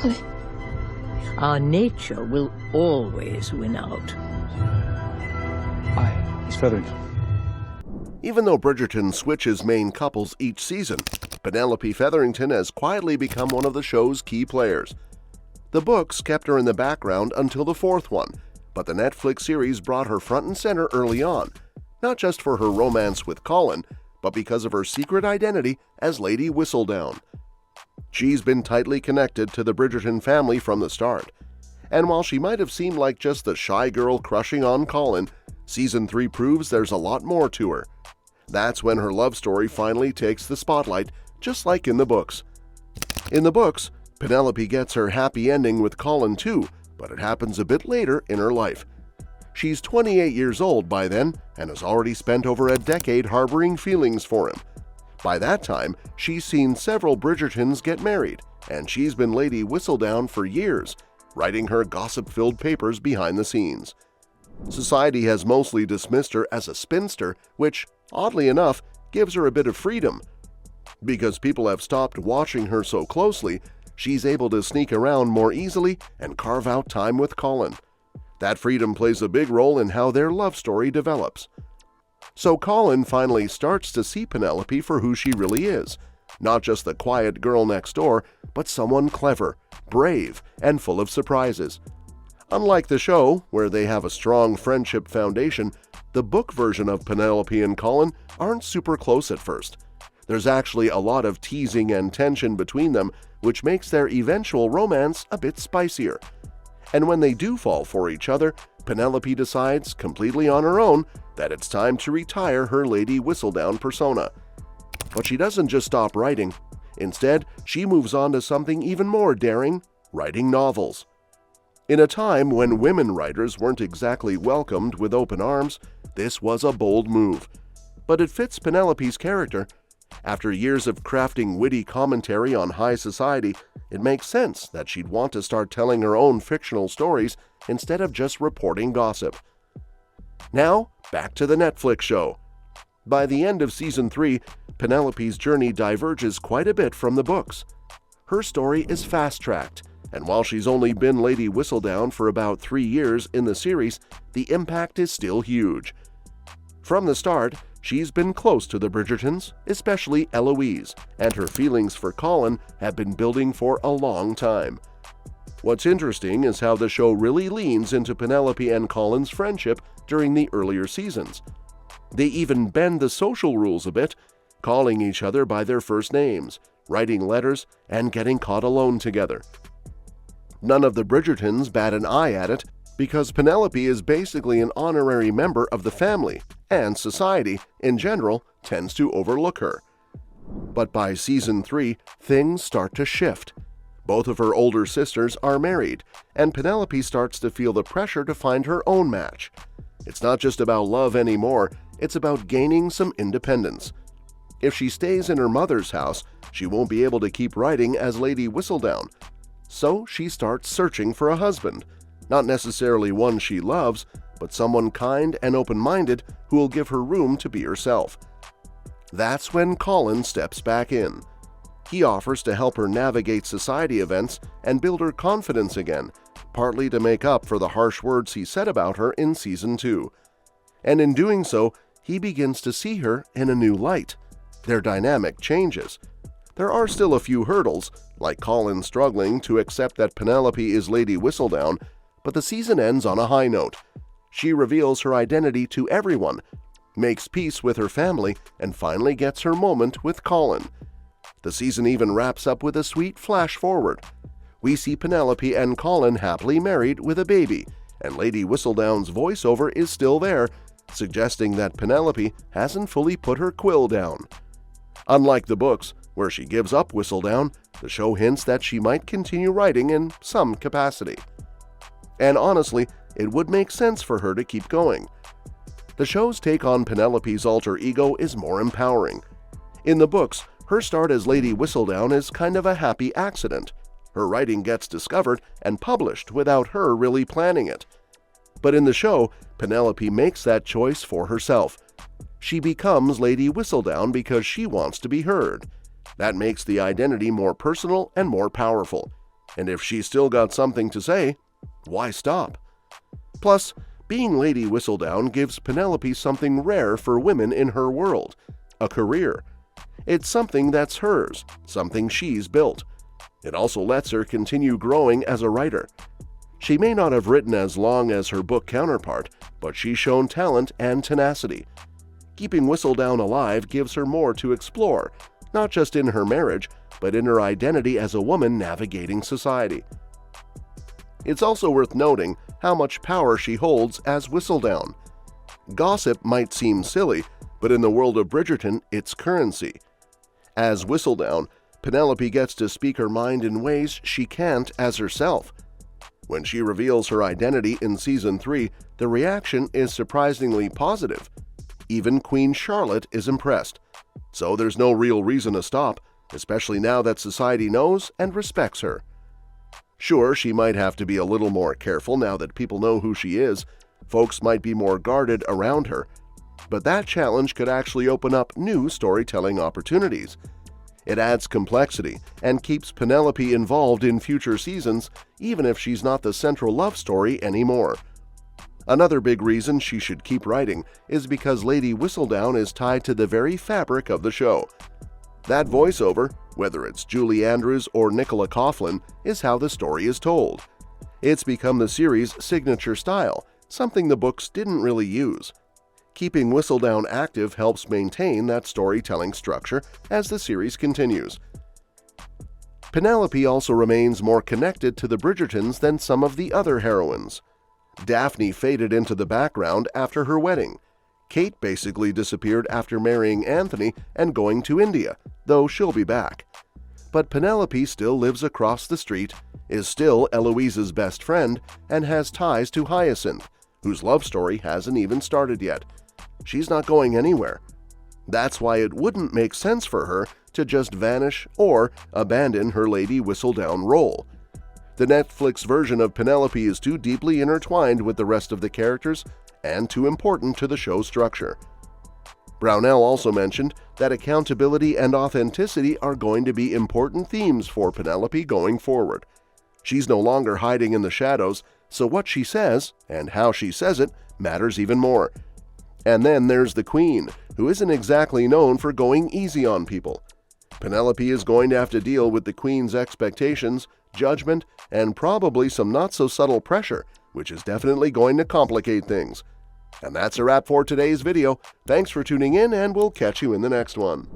Colin. Our nature will always win out. Hi, Miss Featherington. Even though Bridgerton switches main couples each season, Penelope Featherington has quietly become one of the show's key players. The books kept her in the background until the fourth one, but the Netflix series brought her front and center early on, not just for her romance with Colin, but because of her secret identity as Lady Whistledown. She's been tightly connected to the Bridgerton family from the start, and while she might have seemed like just the shy girl crushing on Colin, Season 3 proves there's a lot more to her. That's when her love story finally takes the spotlight, just like in the books. In the books, Penelope gets her happy ending with Colin too, but it happens a bit later in her life. She's 28 years old by then and has already spent over a decade harboring feelings for him. By that time, she's seen several Bridgertons get married, and she's been Lady Whistledown for years, writing her gossip-filled papers behind the scenes. Society has mostly dismissed her as a spinster, which, oddly enough, gives her a bit of freedom. Because people have stopped watching her so closely, she's able to sneak around more easily and carve out time with Colin. That freedom plays a big role in how their love story develops. So Colin finally starts to see Penelope for who she really is, not just the quiet girl next door, but someone clever, brave, and full of surprises. Unlike the show, where they have a strong friendship foundation, the book version of Penelope and Colin aren't super close at first. There's actually a lot of teasing and tension between them, which makes their eventual romance a bit spicier. And when they do fall for each other, Penelope decides, completely on her own, that it's time to retire her Lady Whistledown persona. But she doesn't just stop writing. Instead, she moves on to something even more daring, writing novels. In a time when women writers weren't exactly welcomed with open arms, this was a bold move. But it fits Penelope's character. After years of crafting witty commentary on high society, it makes sense that she'd want to start telling her own fictional stories instead of just reporting gossip. Now, back to the Netflix show. By the end of Season 3, Penelope's journey diverges quite a bit from the books. Her story is fast-tracked, and while she's only been Lady Whistledown for about 3 years in the series, the impact is still huge. From the start, she's been close to the Bridgertons, especially Eloise, and her feelings for Colin have been building for a long time. What's interesting is how the show really leans into Penelope and Colin's friendship during the earlier seasons. They even bend the social rules a bit, calling each other by their first names, writing letters, and getting caught alone together. None of the Bridgertons bat an eye at it because Penelope is basically an honorary member of the family, and society, in general, tends to overlook her. But by Season 3, things start to shift. Both of her older sisters are married, and Penelope starts to feel the pressure to find her own match. It's not just about love anymore, it's about gaining some independence. If she stays in her mother's house, she won't be able to keep writing as Lady Whistledown. So she starts searching for a husband, not necessarily one she loves, but someone kind and open-minded who will give her room to be herself. That's when Colin steps back in. He offers to help her navigate society events and build her confidence again, partly to make up for the harsh words he said about her in Season 2. And in doing so, he begins to see her in a new light. Their dynamic changes. There are still a few hurdles, like Colin struggling to accept that Penelope is Lady Whistledown, but the season ends on a high note. She reveals her identity to everyone, makes peace with her family, and finally gets her moment with Colin. The season even wraps up with a sweet flash forward. We see Penelope and Colin happily married with a baby, and Lady Whistledown's voiceover is still there, suggesting that Penelope hasn't fully put her quill down. Unlike the books, where she gives up Whistledown, the show hints that she might continue writing in some capacity. And honestly, it would make sense for her to keep going. The show's take on Penelope's alter ego is more empowering. In the books, her start as Lady Whistledown is kind of a happy accident. Her writing gets discovered and published without her really planning it. But in the show, Penelope makes that choice for herself. She becomes Lady Whistledown because she wants to be heard. That makes the identity more personal and more powerful. And if she's still got something to say, why stop? Plus, being Lady Whistledown gives Penelope something rare for women in her world: a career. It's something that's hers, something she's built. It also lets her continue growing as a writer. She may not have written as long as her book counterpart, but she's shown talent and tenacity. Keeping Whistledown alive gives her more to explore, not just in her marriage, but in her identity as a woman navigating society. It's also worth noting how much power she holds as Whistledown. Gossip might seem silly, but in the world of Bridgerton, it's currency. As Whistledown, Penelope gets to speak her mind in ways she can't as herself. When she reveals her identity in Season 3, the reaction is surprisingly positive. Even Queen Charlotte is impressed. So there's no real reason to stop, especially now that society knows and respects her. Sure, she might have to be a little more careful now that people know who she is. Folks might be more guarded around her. But that challenge could actually open up new storytelling opportunities. It adds complexity and keeps Penelope involved in future seasons, even if she's not the central love story anymore. Another big reason she should keep writing is because Lady Whistledown is tied to the very fabric of the show. That voiceover, whether it's Julie Andrews or Nicola Coughlan, is how the story is told. It's become the series' signature style, something the books didn't really use. Keeping Whistledown active helps maintain that storytelling structure as the series continues. Penelope also remains more connected to the Bridgertons than some of the other heroines. Daphne faded into the background after her wedding. Kate basically disappeared after marrying Anthony and going to India, though she'll be back. But Penelope still lives across the street, is still Eloise's best friend, and has ties to Hyacinth, whose love story hasn't even started yet. She's not going anywhere. That's why it wouldn't make sense for her to just vanish or abandon her Lady Whistledown role. The Netflix version of Penelope is too deeply intertwined with the rest of the characters and too important to the show's structure. Brownell also mentioned that accountability and authenticity are going to be important themes for Penelope going forward. She's no longer hiding in the shadows, so what she says, and how she says it, matters even more. And then there's the Queen, who isn't exactly known for going easy on people. Penelope is going to have to deal with the Queen's expectations, judgment, and probably some not-so-subtle pressure, which is definitely going to complicate things. And that's a wrap for today's video. Thanks for tuning in, and we'll catch you in the next one.